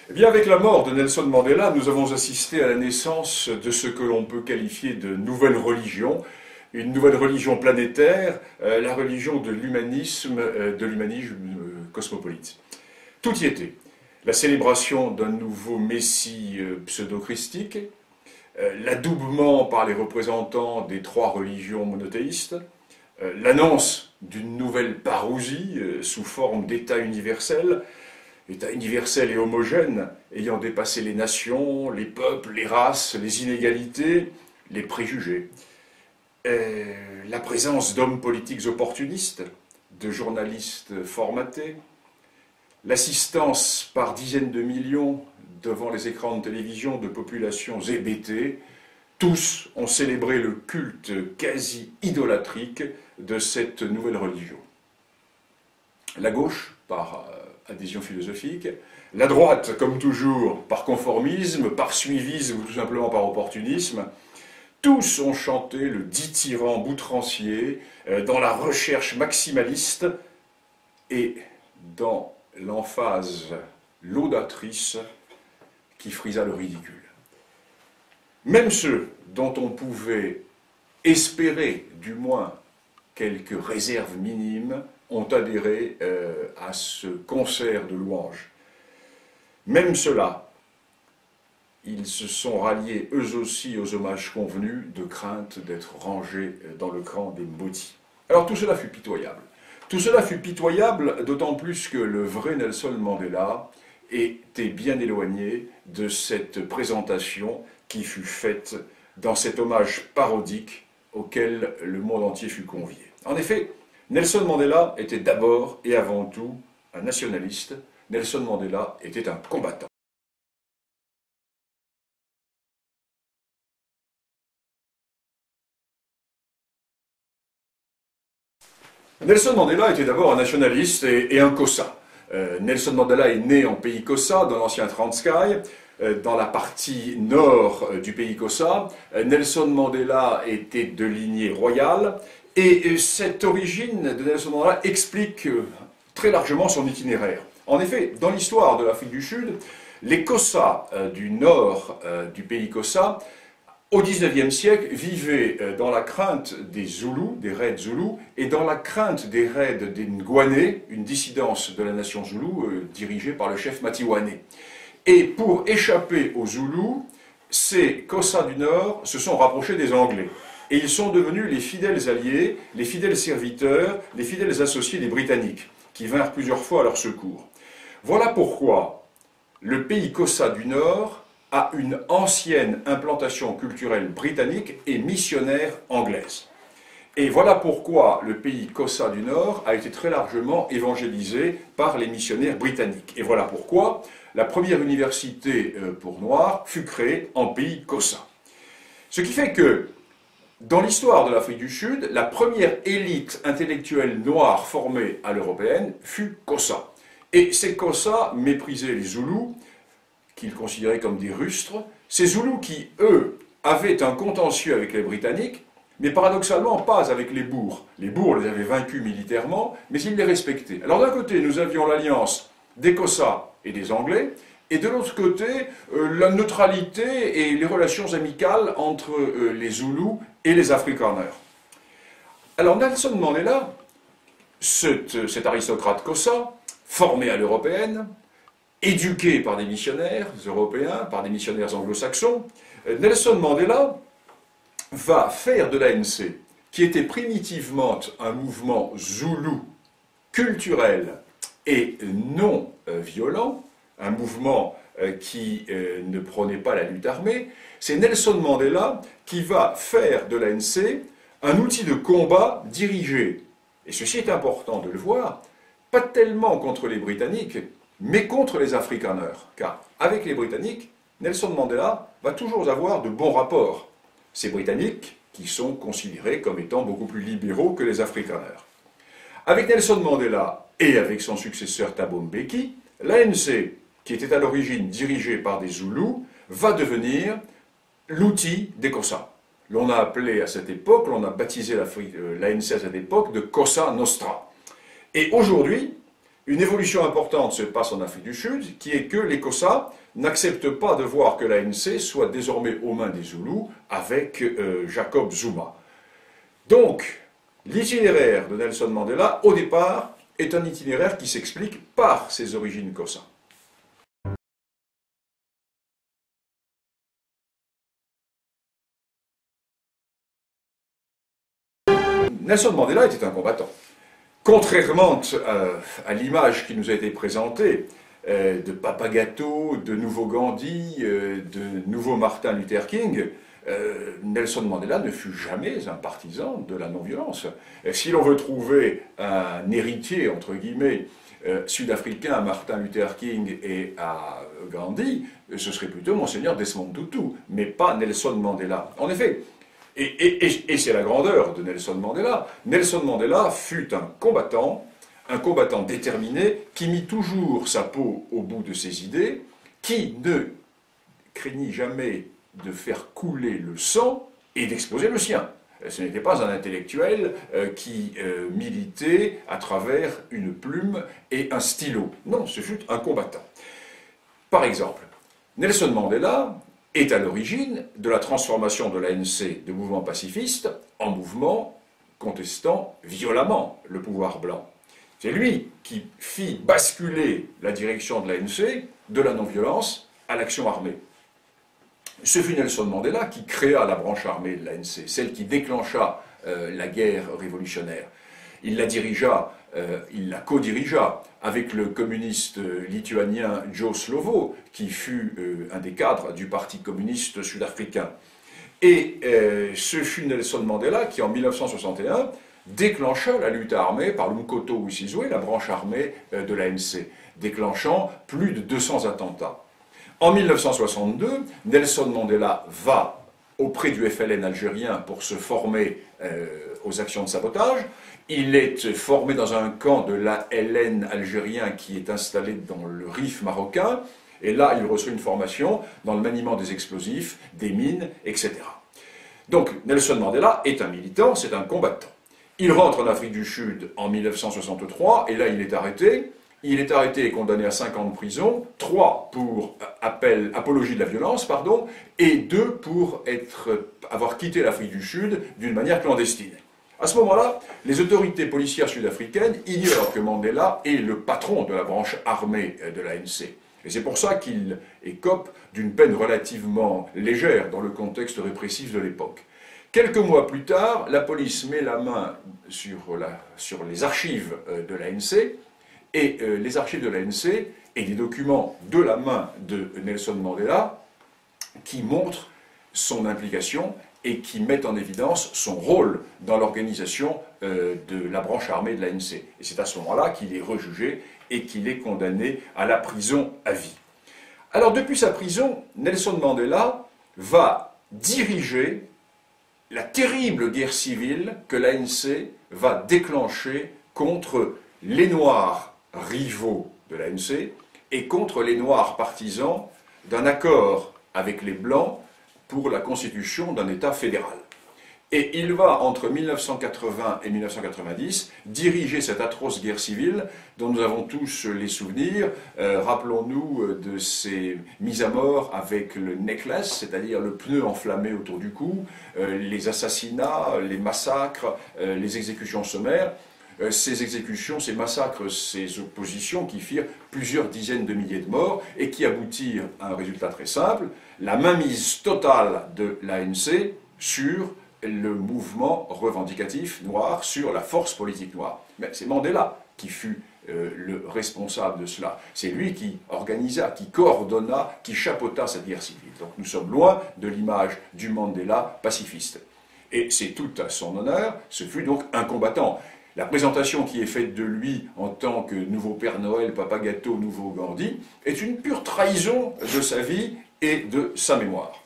Eh bien, avec la mort de Nelson Mandela, nous avons assisté à la naissance de ce que l'on peut qualifier de nouvelle religion, une nouvelle religion planétaire, la religion de l'humanisme cosmopolite. Tout y était. La célébration d'un nouveau messie pseudo-christique, l'adoubement par les représentants des trois religions monothéistes, l'annonce d'une nouvelle parousie sous forme d'État universel et homogène, ayant dépassé les nations, les peuples, les races, les inégalités, les préjugés. La présence d'hommes politiques opportunistes, de journalistes formatés, l'assistance par dizaines de millions devant les écrans de télévision de populations hébétées, tous ont célébré le culte quasi idolâtrique de cette nouvelle religion. La gauche, par adhésion philosophique, la droite, comme toujours, par conformisme, par suivisme ou tout simplement par opportunisme, tous ont chanté le dithyrambe outrancier dans la recherche maximaliste et dans l'emphase laudatrice qui frisa le ridicule. Même ceux dont on pouvait espérer, du moins, quelques réserves minimes, ont adhéré à ce concert de louanges. Même ceux-là, ils se sont ralliés eux aussi aux hommages convenus de crainte d'être rangés dans le camp des maudits. Alors tout cela fut pitoyable. Tout cela fut pitoyable, d'autant plus que le vrai Nelson Mandela était bien éloigné de cette présentation qui fut faite dans cet hommage parodique auquel le monde entier fut convié. En effet, Nelson Mandela était d'abord et avant tout un nationaliste. Nelson Mandela était un combattant. Nelson Mandela était d'abord un nationaliste et un Xhosa. Nelson Mandela est né en pays Xhosa, dans l'ancien Transkei, dans la partie nord du pays Xhosa. Nelson Mandela était de lignée royale. Et cette origine de Nelson Mandela explique très largement son itinéraire. En effet, dans l'histoire de l'Afrique du Sud, les Xhosa du nord du pays Xhosa, au XIXe siècle, vivaient dans la crainte des Zoulous, des raids Zoulous, et dans la crainte des raids des Ngwane, une dissidence de la nation Zoulou dirigée par le chef Matiwane. Et pour échapper aux Zoulous, ces Xhosa du nord se sont rapprochés des Anglais. Et ils sont devenus les fidèles alliés, les fidèles serviteurs, les fidèles associés des Britanniques, qui vinrent plusieurs fois à leur secours. Voilà pourquoi le pays Xhosa du Nord a une ancienne implantation culturelle britannique et missionnaire anglaise. Et voilà pourquoi le pays Xhosa du Nord a été très largement évangélisé par les missionnaires britanniques. Et voilà pourquoi la première université pour Noirs fut créée en pays Xhosa. Ce qui fait que dans l'histoire de l'Afrique du Sud, la première élite intellectuelle noire formée à l'européenne fut Xhosa. Et ces Xhosa méprisaient les Zoulous, qu'ils considéraient comme des rustres, ces Zoulous qui, eux, avaient un contentieux avec les Britanniques, mais paradoxalement pas avec les Boers. Les Boers les avaient vaincus militairement, mais ils les respectaient. Alors d'un côté, nous avions l'alliance des Xhosa et des Anglais, et de l'autre côté, la neutralité et les relations amicales entre les Zoulous et les Afrikaners. Alors Nelson Mandela, cet aristocrate Xhosa, formé à l'européenne, éduqué par des missionnaires européens, par des missionnaires anglo-saxons, Nelson Mandela va faire de l'ANC, qui était primitivement un mouvement zoulou culturel et non violent, un mouvement qui ne prônait pas la lutte armée, c'est Nelson Mandela qui va faire de l'ANC un outil de combat dirigé, et ceci est important de le voir, pas tellement contre les Britanniques, mais contre les Afrikaners, car avec les Britanniques, Nelson Mandela va toujours avoir de bons rapports. Ces Britanniques qui sont considérés comme étant beaucoup plus libéraux que les Afrikaners. Avec Nelson Mandela et avec son successeur Thabo Mbeki, l'ANC, qui était à l'origine dirigée par des Zoulous, va devenir l'outil des Xhosa. L'on a appelé à cette époque, l'on a baptisé l'ANC à cette époque de Cosa Nostra. Et aujourd'hui, une évolution importante se passe en Afrique du Sud, qui est que les Xhosa n'acceptent pas de voir que l'ANC soit désormais aux mains des Zoulous avec Jacob Zuma. Donc, l'itinéraire de Nelson Mandela, au départ, est un itinéraire qui s'explique par ses origines Xhosa. Nelson Mandela était un combattant. Contrairement à l'image qui nous a été présentée de Papa Gâteau, de nouveau Gandhi, de nouveau Martin Luther King, Nelson Mandela ne fut jamais un partisan de la non-violence. Si l'on veut trouver un héritier, entre guillemets, sud-africain à Martin Luther King et à Gandhi, ce serait plutôt Monseigneur Desmond Tutu, mais pas Nelson Mandela. En effet, et c'est la grandeur de Nelson Mandela. Nelson Mandela fut un combattant déterminé, qui mit toujours sa peau au bout de ses idées, qui ne craignit jamais de faire couler le sang et d'exposer le sien. Ce n'était pas un intellectuel qui militait à travers une plume et un stylo. Non, ce fut un combattant. Par exemple, Nelson Mandela est à l'origine de la transformation de l'ANC de mouvement pacifiste en mouvement contestant violemment le pouvoir blanc. C'est lui qui fit basculer la direction de l'ANC de la non-violence à l'action armée. Ce fut Nelson Mandela qui créa la branche armée de l'ANC, celle qui déclencha la guerre révolutionnaire. Il la dirigea, il la co-dirigea avec le communiste lituanien Joe Slovo, qui fut un des cadres du Parti communiste sud-africain. Et ce fut Nelson Mandela qui, en 1961, déclencha la lutte armée par l'Umkhonto we Sizwe, la branche armée de l'ANC, déclenchant plus de 200 attentats. En 1962, Nelson Mandela va auprès du FLN algérien pour se former aux actions de sabotage. Il est formé dans un camp de l'ALN algérien qui est installé dans le Rif marocain, et là il reçoit une formation dans le maniement des explosifs, des mines, etc. Donc Nelson Mandela est un militant, c'est un combattant. Il rentre en Afrique du Sud en 1963, et là il est arrêté. Il est arrêté et condamné à 5 ans de prison, 3 pour apologie de la violence, et 2 pour avoir quitté l'Afrique du Sud d'une manière clandestine. À ce moment-là, les autorités policières sud-africaines ignorent que Mandela est le patron de la branche armée de l'ANC. Et c'est pour ça qu'il écope d'une peine relativement légère dans le contexte répressif de l'époque. Quelques mois plus tard, la police met la main sur les archives de l'ANC, et les archives de l'ANC et des documents de la main de Nelson Mandela qui montrent son implication et qui mettent en évidence son rôle dans l'organisation de la branche armée de l'ANC. Et c'est à ce moment-là qu'il est rejugé et qu'il est condamné à la prison à vie. Alors depuis sa prison, Nelson Mandela va diriger la terrible guerre civile que l'ANC va déclencher contre les Noirs rivaux de l'ANC et contre les Noirs partisans d'un accord avec les Blancs pour la constitution d'un État fédéral. Et il va, entre 1980 et 1990, diriger cette atroce guerre civile dont nous avons tous les souvenirs. Rappelons-nous de ces mises à mort avec le necklace, c'est-à-dire le pneu enflammé autour du cou, les assassinats, les massacres, les exécutions sommaires. Ces exécutions, ces massacres, ces oppositions qui firent plusieurs dizaines de milliers de morts et qui aboutirent à un résultat très simple, la mainmise totale de l'ANC sur le mouvement revendicatif noir, sur la force politique noire. Mais c'est Mandela qui fut le responsable de cela. C'est lui qui organisa, qui coordonna, qui chapeauta cette guerre civile. Donc nous sommes loin de l'image du Mandela pacifiste. Et c'est tout à son honneur, ce fut donc un combattant. La présentation qui est faite de lui en tant que nouveau Père Noël, Papa Gâteau, nouveau Gandhi, est une pure trahison de sa vie et de sa mémoire.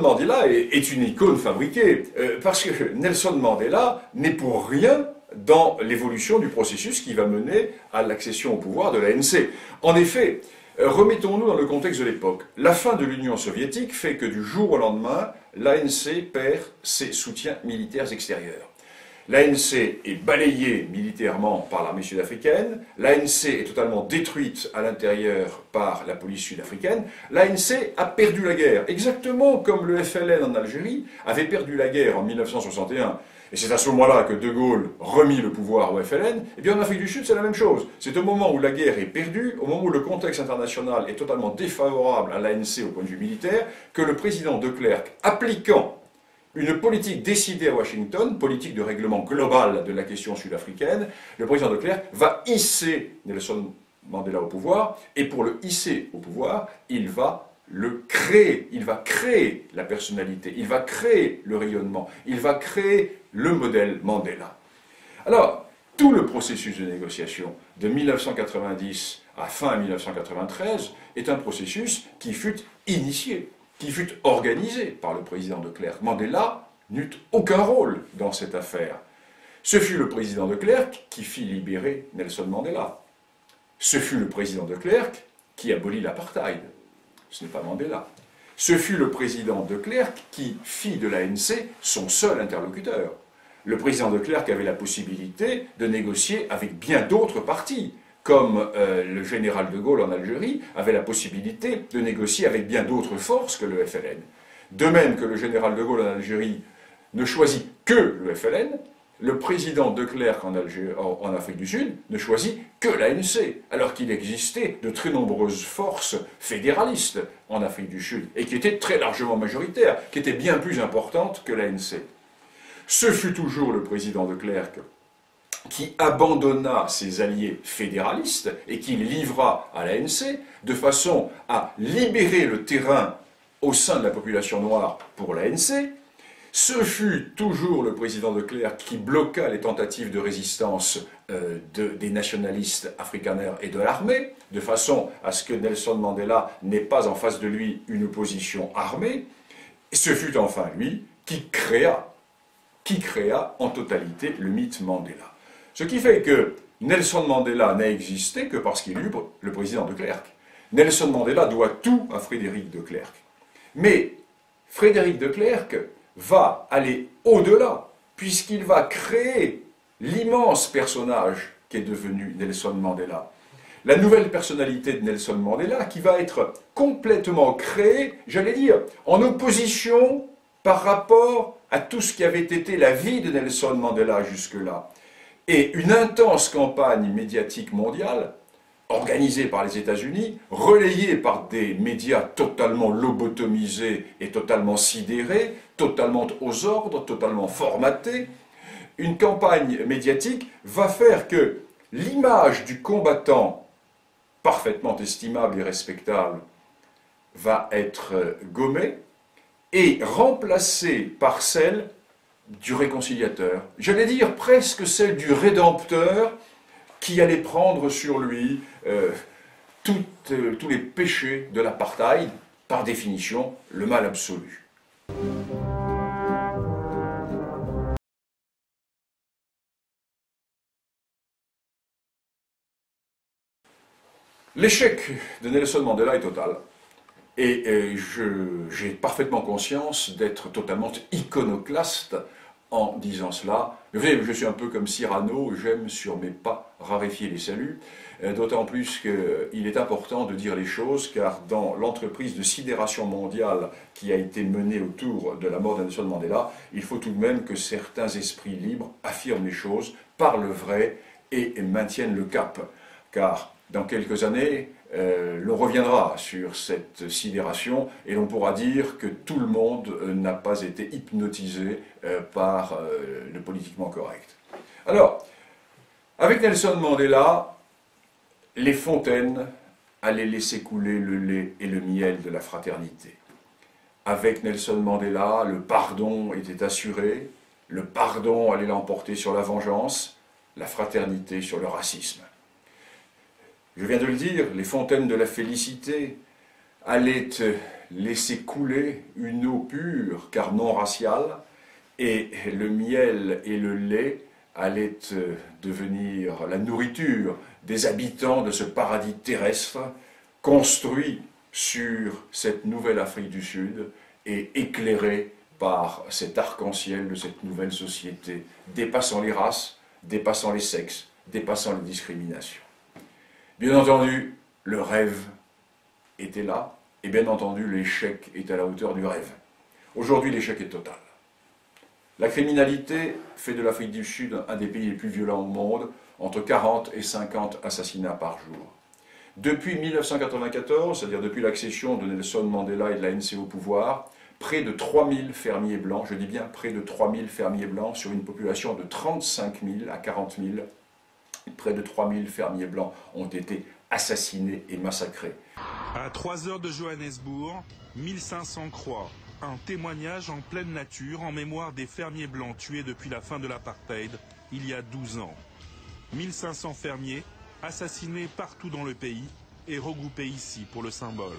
Mandela est une icône fabriquée, parce que Nelson Mandela n'est pour rien dans l'évolution du processus qui va mener à l'accession au pouvoir de l'ANC. En effet, remettons-nous dans le contexte de l'époque. La fin de l'Union soviétique fait que du jour au lendemain, l'ANC perd ses soutiens militaires extérieurs. L'ANC est balayée militairement par l'armée sud-africaine, l'ANC est totalement détruite à l'intérieur par la police sud-africaine, l'ANC a perdu la guerre, exactement comme le FLN en Algérie avait perdu la guerre en 1961. Et c'est à ce moment-là que De Gaulle remit le pouvoir au FLN. Et bien en Afrique du Sud, c'est la même chose. C'est au moment où la guerre est perdue, au moment où le contexte international est totalement défavorable à l'ANC au point de vue militaire, que le président de Klerk, appliquant une politique décidée à Washington, politique de règlement global de la question sud-africaine, le président de Klerk va hisser Nelson Mandela au pouvoir, et pour le hisser au pouvoir, il va créer la personnalité, il va créer le rayonnement, il va créer le modèle Mandela. Alors, tout le processus de négociation de 1990 à fin 1993 est un processus qui fut initié, qui fut organisé par le président de Klerk. Mandela n'eut aucun rôle dans cette affaire. Ce fut le président de Klerk qui fit libérer Nelson Mandela. Ce fut le président de Klerk qui abolit l'apartheid. Ce n'est pas Mandela. Ce fut le président de Klerk qui fit de l'ANC son seul interlocuteur. Le président de Klerk avait la possibilité de négocier avec bien d'autres partis, comme le général de Gaulle en Algérie avait la possibilité de négocier avec bien d'autres forces que le FLN. De même que le général de Gaulle en Algérie ne choisit que le FLN, le président de Klerk en Afrique du Sud ne choisit que l'ANC, alors qu'il existait de très nombreuses forces fédéralistes en Afrique du Sud, et qui étaient très largement majoritaires, qui étaient bien plus importantes que l'ANC. Ce fut toujours le président de Klerk qui abandonna ses alliés fédéralistes et qui livra à l'ANC de façon à libérer le terrain au sein de la population noire pour l'ANC. Ce fut toujours le président de Klerk qui bloqua les tentatives de résistance des nationalistes afrikaners et de l'armée, de façon à ce que Nelson Mandela n'ait pas en face de lui une opposition armée. Et ce fut enfin lui qui créa en totalité le mythe Mandela. Ce qui fait que Nelson Mandela n'a existé que parce qu'il eut le président de Klerk. Nelson Mandela doit tout à Frédéric de Klerk. Mais Frédéric de Klerk va aller au-delà, puisqu'il va créer l'immense personnage qu'est devenu Nelson Mandela. La nouvelle personnalité de Nelson Mandela qui va être complètement créée, j'allais dire, en opposition par rapport à tout ce qui avait été la vie de Nelson Mandela jusque-là. Et une intense campagne médiatique mondiale, organisée par les États-Unis, relayée par des médias totalement lobotomisés et totalement sidérés, totalement aux ordres, totalement formatés, une campagne médiatique va faire que l'image du combattant, parfaitement estimable et respectable, va être gommée et remplacée par celle du réconciliateur. J'allais dire presque celle du rédempteur qui allait prendre sur lui tous les péchés de l'apartheid, par définition, le mal absolu. L'échec de Nelson Mandela est total. Et j'ai parfaitement conscience d'être totalement iconoclaste en disant cela. Vous savez, je suis un peu comme Cyrano, j'aime sur mes pas raréfier les saluts, d'autant plus qu'il est important de dire les choses, car dans l'entreprise de sidération mondiale qui a été menée autour de la mort de Nelson Mandela, il faut tout de même que certains esprits libres affirment les choses, parlent vrai et maintiennent le cap. Car dans quelques années, l'on reviendra sur cette sidération et l'on pourra dire que tout le monde n'a pas été hypnotisé par le politiquement correct. Alors, avec Nelson Mandela, les fontaines allaient laisser couler le lait et le miel de la fraternité. Avec Nelson Mandela, le pardon était assuré, le pardon allait l'emporter sur la vengeance, la fraternité sur le racisme. Je viens de le dire, les fontaines de la félicité allaient laisser couler une eau pure, car non raciale, et le miel et le lait allaient devenir la nourriture des habitants de ce paradis terrestre, construit sur cette nouvelle Afrique du Sud et éclairé par cet arc-en-ciel de cette nouvelle société, dépassant les races, dépassant les sexes, dépassant les discriminations. Bien entendu, le rêve était là, et bien entendu, l'échec est à la hauteur du rêve. Aujourd'hui, l'échec est total. La criminalité fait de l'Afrique du Sud un des pays les plus violents au monde, entre 40 et 50 assassinats par jour. Depuis 1994, c'est-à-dire depuis l'accession de Nelson Mandela et de l'ANC au pouvoir, près de 3000 fermiers blancs, je dis bien près de 3000 fermiers blancs sur une population de 35 000 à 40 000, près de 3000 fermiers blancs ont été assassinés et massacrés. À 3 heures de Johannesburg, 1500 croix. Un témoignage en pleine nature en mémoire des fermiers blancs tués depuis la fin de l'apartheid, il y a 12 ans. 1500 fermiers assassinés partout dans le pays et regroupés ici pour le symbole.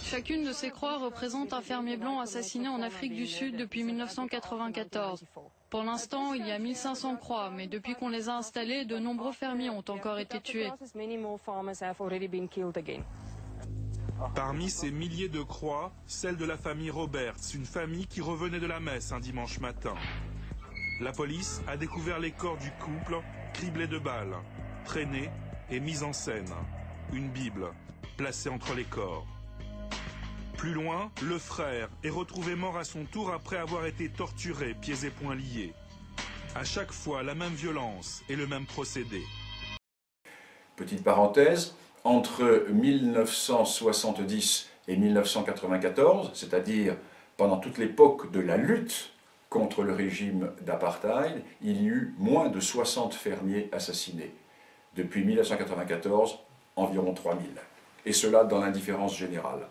Chacune de ces croix représente un fermier blanc assassiné en Afrique du Sud depuis 1994. Pour l'instant, il y a 1500 croix, mais depuis qu'on les a installées, de nombreux fermiers ont encore été tués. Parmi ces milliers de croix, celle de la famille Roberts, une famille qui revenait de la messe un dimanche matin. La police a découvert les corps du couple, criblés de balles, traînés et mis en scène. Une Bible placée entre les corps. Plus loin, le frère est retrouvé mort à son tour après avoir été torturé, pieds et poings liés. À chaque fois, la même violence et le même procédé. Petite parenthèse, entre 1970 et 1994, c'est-à-dire pendant toute l'époque de la lutte contre le régime d'apartheid, il y eut moins de 60 fermiers assassinés. Depuis 1994, environ 3000. Et cela dans l'indifférence générale.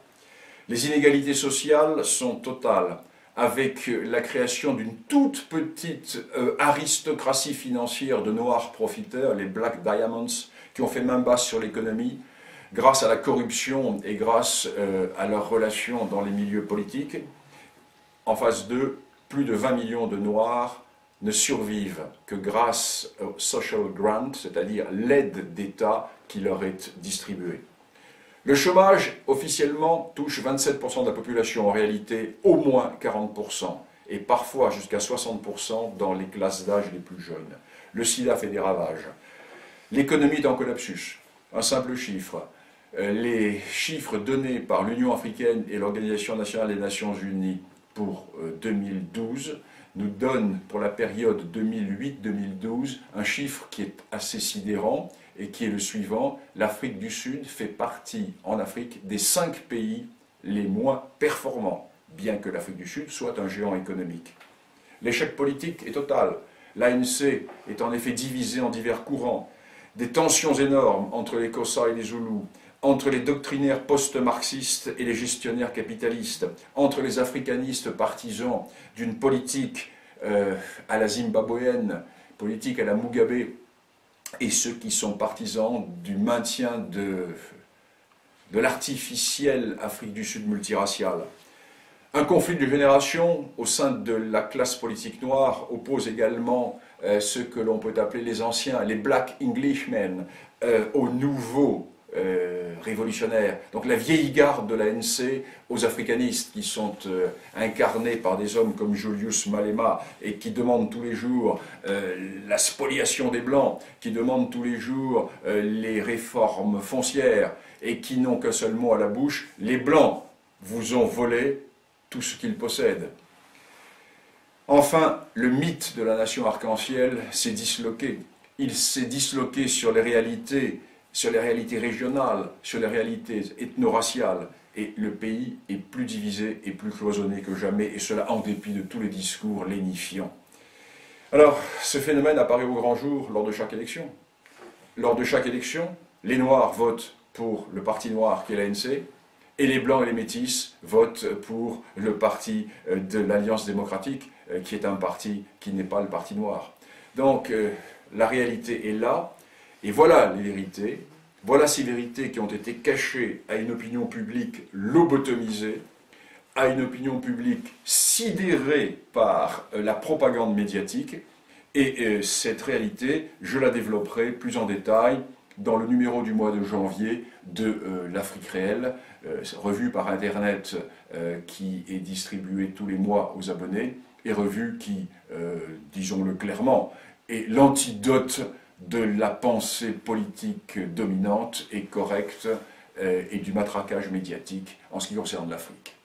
Les inégalités sociales sont totales, avec la création d'une toute petite aristocratie financière de noirs profiteurs, les Black Diamonds, qui ont fait main basse sur l'économie, grâce à la corruption et grâce à leurs relations dans les milieux politiques. En face d'eux, plus de 20 millions de Noirs ne survivent que grâce au social grant, c'est-à-dire l'aide d'État qui leur est distribuée. Le chômage, officiellement, touche 27% de la population, en réalité au moins 40%, et parfois jusqu'à 60% dans les classes d'âge les plus jeunes. Le sida fait des ravages. L'économie est en collapsus. Un simple chiffre. Les chiffres donnés par l'Union africaine et l'Organisation nationale des Nations unies pour 2012 nous donnent, pour la période 2008-2012, un chiffre qui est assez sidérant et qui est le suivant. L'Afrique du Sud fait partie, en Afrique, des 5 pays les moins performants, bien que l'Afrique du Sud soit un géant économique. L'échec politique est total. L'ANC est en effet divisée en divers courants. Des tensions énormes entre les Xhosa et les Zoulous, entre les doctrinaires post-marxistes et les gestionnaires capitalistes, entre les africanistes partisans d'une politique à la zimbabwéenne, politique à la Mugabe, et ceux qui sont partisans du maintien de l'artificielle Afrique du Sud multiraciale. Un conflit de génération au sein de la classe politique noire oppose également ceux que l'on peut appeler les anciens, les Black Englishmen, aux nouveaux révolutionnaires. Donc la vieille garde de l'ANC aux africanistes qui sont incarnés par des hommes comme Julius Malema et qui demandent tous les jours la spoliation des Blancs, qui demandent tous les jours les réformes foncières et qui n'ont qu'un seul mot à la bouche: les Blancs vous ont volé tout ce qu'ils possèdent. Enfin, le mythe de la nation arc-en-ciel s'est disloqué. Il s'est disloqué sur les réalités régionales, sur les réalités ethno-raciales. Et le pays est plus divisé et plus cloisonné que jamais, et cela en dépit de tous les discours lénifiants. Alors, ce phénomène apparaît au grand jour lors de chaque élection. Lors de chaque élection, les Noirs votent pour le parti noir qui est l'ANC, et les Blancs et les Métis votent pour le parti de l'Alliance démocratique, qui est un parti qui n'est pas le parti noir. Donc, la réalité est là, et voilà les vérités. Voilà ces vérités qui ont été cachées à une opinion publique lobotomisée, à une opinion publique sidérée par la propagande médiatique. Et cette réalité, je la développerai plus en détail dans le numéro du mois de janvier de l'Afrique réelle, revue par Internet qui est distribuée tous les mois aux abonnés, et revue qui, disons-le clairement, est l'antidote de la pensée politique dominante et correcte et du matraquage médiatique en ce qui concerne l'Afrique.